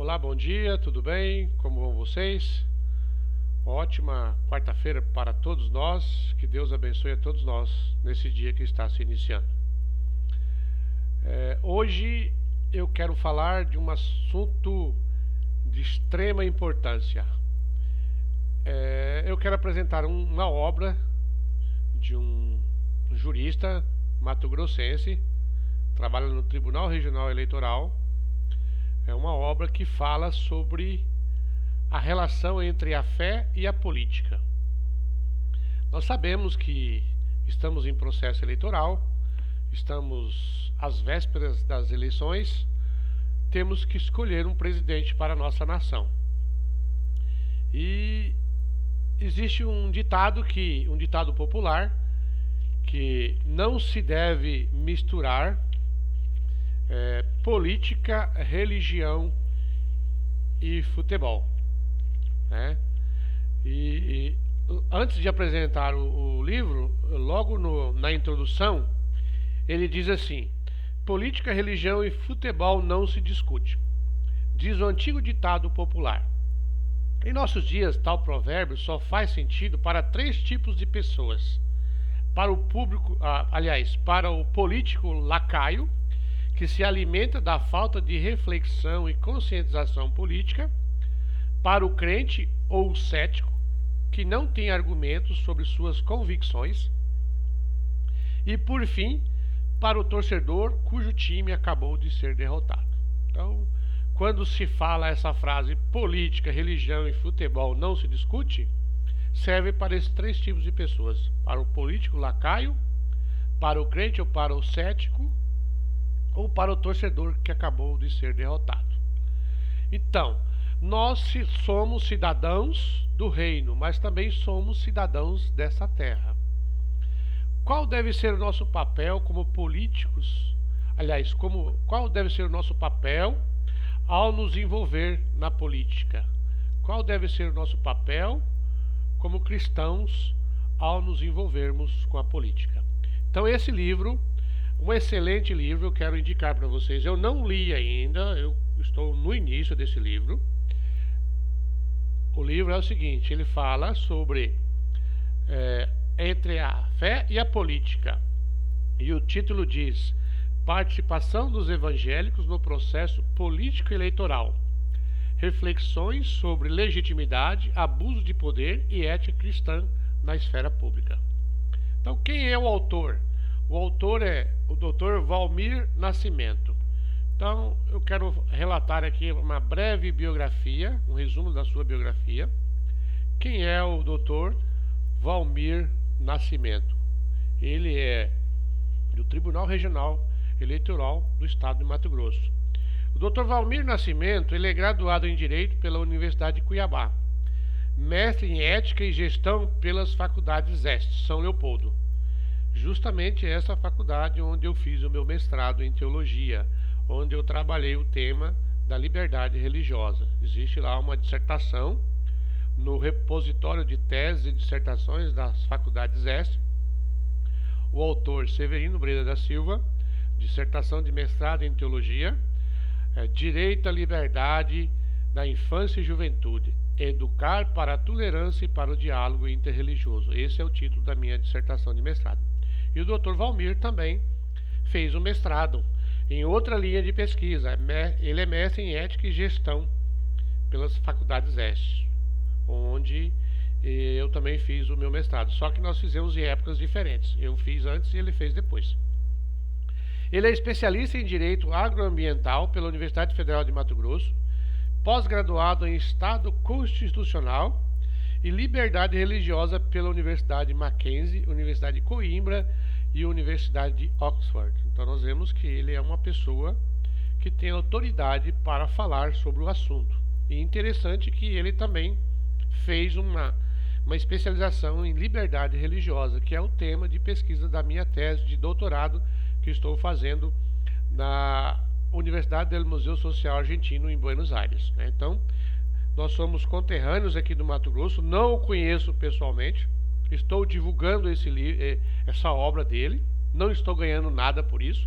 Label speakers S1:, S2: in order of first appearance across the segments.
S1: Olá, bom dia, tudo bem? Como vão vocês? Ótima quarta-feira para todos nós, que Deus abençoe a todos nós nesse dia que está se iniciando. Hoje eu quero falar de um assunto de extrema importância. Eu quero apresentar uma obra de um jurista mato-grossense, trabalha no Tribunal Regional Eleitoral. É uma obra que fala sobre a relação entre a fé e a política. Nós sabemos que estamos em processo eleitoral, estamos às vésperas das eleições, temos que escolher um presidente para a nossa nação. E existe um ditado popular que não se deve misturar política, religião e futebol, né? E antes de apresentar o livro, logo na introdução, ele diz assim: política, religião e futebol não se discute, diz o antigo ditado popular. Em nossos dias, tal provérbio só faz sentido para três tipos de pessoas: para o público, para o político lacaio, que se alimenta da falta de reflexão e conscientização política; para o crente ou cético, que não tem argumentos sobre suas convicções; e, por fim, para o torcedor cujo time acabou de ser derrotado. Então, quando se fala essa frase política, religião e futebol não se discute, serve para esses três tipos de pessoas: para o político lacaio, para o crente ou para o cético, ou para o torcedor que acabou de ser derrotado. Então, nós somos cidadãos do reino, mas também somos cidadãos dessa terra. Qual deve ser o nosso papel como políticos? Qual deve ser o nosso papel ao nos envolver na política? Qual deve ser o nosso papel como cristãos ao nos envolvermos com a política? Então, esse livro, um excelente livro, eu quero indicar para vocês. Eu não li ainda, eu estou no início desse livro. O livro é o seguinte: ele fala sobre entre a fé e a política. E o título diz: participação dos evangélicos no processo político eleitoral. Reflexões sobre legitimidade, abuso de poder e ética cristã na esfera pública. Então, quem é o autor? O autor é o Dr. Valmir Nascimento. Então, eu quero relatar aqui uma breve biografia, um resumo da sua biografia. Quem é o Dr. Valmir Nascimento? Ele é do Tribunal Regional Eleitoral do Estado de Mato Grosso. O Dr. Valmir Nascimento, ele é graduado em Direito pela Universidade de Cuiabá, mestre em Ética e Gestão pelas Faculdades Este, São Leopoldo. Justamente essa faculdade onde eu fiz o meu mestrado em Teologia, onde eu trabalhei o tema da liberdade religiosa. Existe lá uma dissertação no repositório de teses e dissertações das Faculdades Este. O autor, Severino Breda da Silva, dissertação de mestrado em Teologia, Direito à Liberdade da Infância e Juventude, Educar para a Tolerância e para o Diálogo Interreligioso. Esse é o título da minha dissertação de mestrado. E o Dr. Valmir também fez um mestrado em outra linha de pesquisa. Ele é mestre em Ética e Gestão pelas Faculdades Este, onde eu também fiz o meu mestrado. Só que nós fizemos em épocas diferentes. Eu fiz antes e ele fez depois. Ele é especialista em Direito Agroambiental pela Universidade Federal de Mato Grosso, pós-graduado em Estado Constitucional e Liberdade Religiosa pela Universidade Mackenzie, Universidade de Coimbra e Universidade de Oxford. Então nós vemos que ele é uma pessoa que tem autoridade para falar sobre o assunto. E interessante que ele também fez uma especialização em liberdade religiosa, que é o tema de pesquisa da minha tese de doutorado que estou fazendo na Universidade del Museu Social Argentino em Buenos Aires. Então, nós somos conterrâneos aqui do Mato Grosso, não o conheço pessoalmente, estou divulgando essa obra dele, não estou ganhando nada por isso,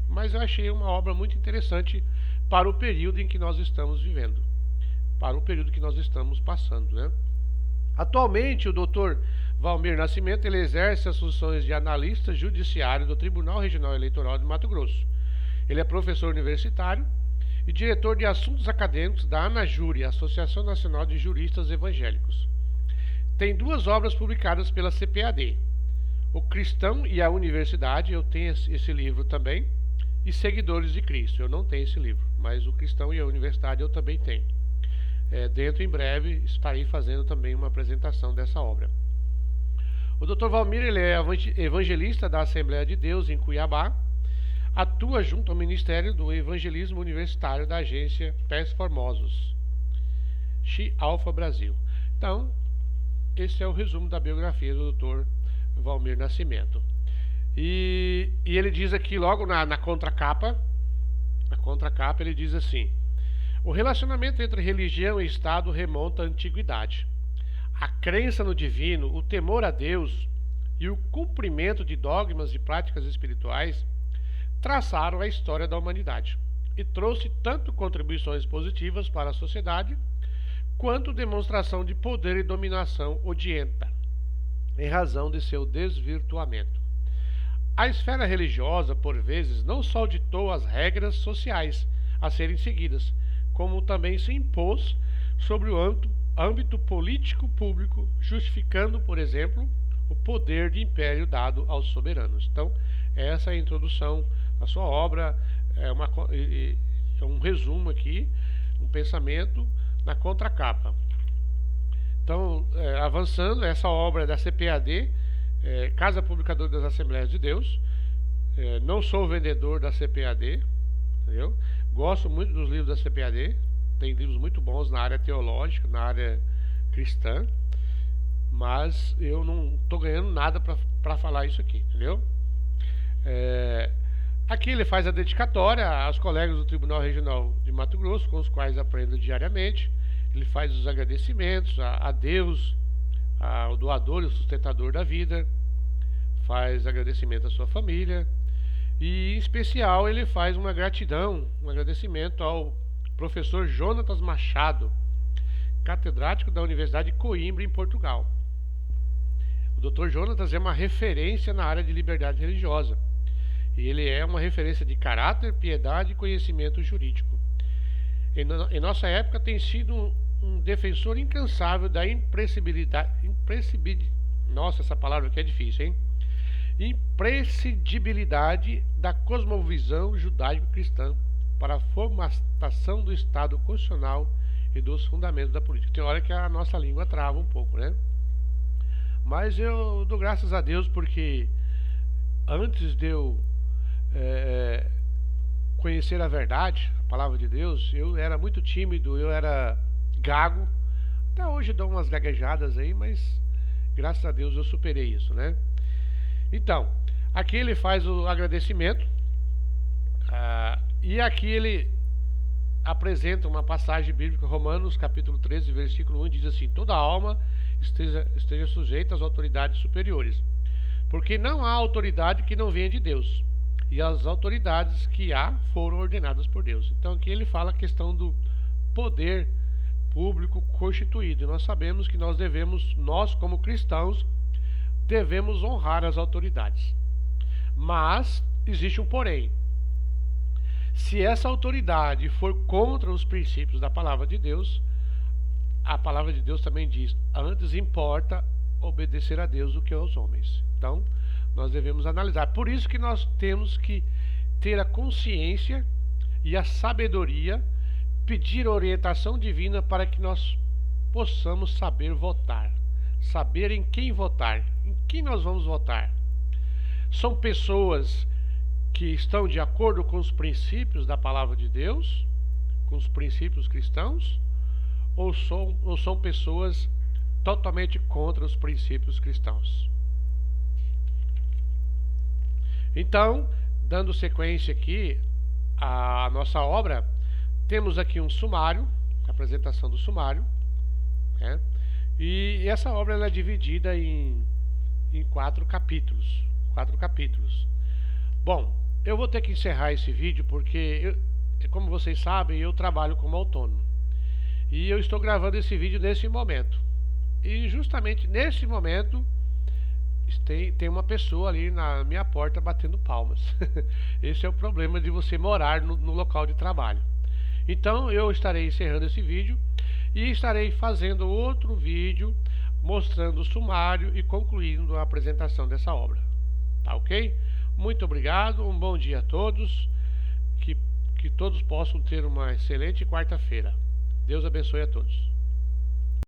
S1: mas eu achei uma obra muito interessante para o período em que nós estamos vivendo, para o período que nós estamos passando, né? Atualmente, o Dr. Valmir Nascimento ele exerce as funções de analista judiciário do Tribunal Regional Eleitoral de Mato Grosso. Ele é professor universitário e diretor de assuntos acadêmicos da ANAJURE, Associação Nacional de Juristas Evangélicos. Tem 2 obras publicadas pela CPAD, O Cristão e a Universidade, eu tenho esse livro também, e Seguidores de Cristo, eu não tenho esse livro, mas O Cristão e a Universidade eu também tenho. Dentro em breve estarei fazendo também uma apresentação dessa obra. O Dr. Valmir ele é evangelista da Assembleia de Deus em Cuiabá, atua junto ao Ministério do Evangelismo Universitário da agência Pés Formosos, Chi Alfa Brasil. Então, esse é o resumo da biografia do Dr. Valmir Nascimento. E ele diz aqui logo na contracapa, ele diz assim: o relacionamento entre religião e Estado remonta à antiguidade. A crença no divino, o temor a Deus e o cumprimento de dogmas e práticas espirituais traçaram a história da humanidade e trouxe tanto contribuições positivas para a sociedade quanto demonstração de poder e dominação odienta, em razão de seu desvirtuamento. A esfera religiosa, por vezes, não só ditou as regras sociais a serem seguidas, como também se impôs sobre o âmbito político público, justificando, por exemplo, o poder de império dado aos soberanos. Então, essa é a introdução da sua obra, é um resumo aqui, um pensamento na contracapa. Então, avançando, essa obra da CPAD, Casa Publicadora das Assembleias de Deus. Não sou vendedor da CPAD, entendeu? Gosto muito dos livros da CPAD, tem livros muito bons na área teológica, na área cristã, mas eu não estou ganhando nada para falar isso aqui, entendeu? Aqui ele faz a dedicatória aos colegas do Tribunal Regional de Mato Grosso, com os quais aprendo diariamente. Ele faz os agradecimentos a Deus, ao doador e o sustentador da vida, faz agradecimento à sua família e, em especial, ele faz uma gratidão, um agradecimento ao professor Jonatas Machado, catedrático da Universidade de Coimbra, em Portugal. O Dr. Jonatas é uma referência na área de liberdade religiosa e ele é uma referência de caráter, piedade e conhecimento jurídico. Em nossa época tem sido um defensor incansável da nossa, essa palavra aqui é difícil, hein? Imprescindibilidade da cosmovisão judaico-cristã para a formatação do Estado constitucional e dos fundamentos da política. Tem hora que a nossa língua trava um pouco, né? Mas eu dou graças a Deus porque antes de eu conhecer a verdade, a palavra de Deus, eu era muito tímido, eu era gago. Até hoje dou umas gaguejadas aí, mas graças a Deus eu superei isso, né? Então, aqui ele faz o agradecimento e aqui ele apresenta uma passagem bíblica, Romanos capítulo 13, versículo 1, diz assim: toda alma esteja sujeita às autoridades superiores, porque não há autoridade que não venha de Deus, e as autoridades que há foram ordenadas por Deus. Então aqui ele fala a questão do poder público constituído. E nós sabemos que nós como cristãos, devemos honrar as autoridades. Mas existe um porém. Se essa autoridade for contra os princípios da palavra de Deus, a palavra de Deus também diz: antes importa obedecer a Deus do que aos homens. Então, nós devemos analisar. Por isso que nós temos que ter a consciência e a sabedoria, pedir orientação divina para que nós possamos saber votar, saber em quem votar, em quem nós vamos votar. São pessoas que estão de acordo com os princípios da palavra de Deus, com os princípios cristãos, ou são pessoas totalmente contra os princípios cristãos? Então, dando sequência aqui à nossa obra, temos aqui um sumário, a apresentação do sumário, né? E essa obra ela é dividida em 4 capítulos. Bom, eu vou ter que encerrar esse vídeo porque como vocês sabem, eu trabalho como autônomo. E eu estou gravando esse vídeo nesse momento. E justamente nesse momento tem uma pessoa ali na minha porta batendo palmas. Esse é o problema de você morar no local de trabalho. Então eu estarei encerrando esse vídeo e estarei fazendo outro vídeo mostrando o sumário e concluindo a apresentação dessa obra. Tá ok? Muito obrigado, um bom dia a todos, que todos possam ter uma excelente quarta-feira. Deus abençoe a todos.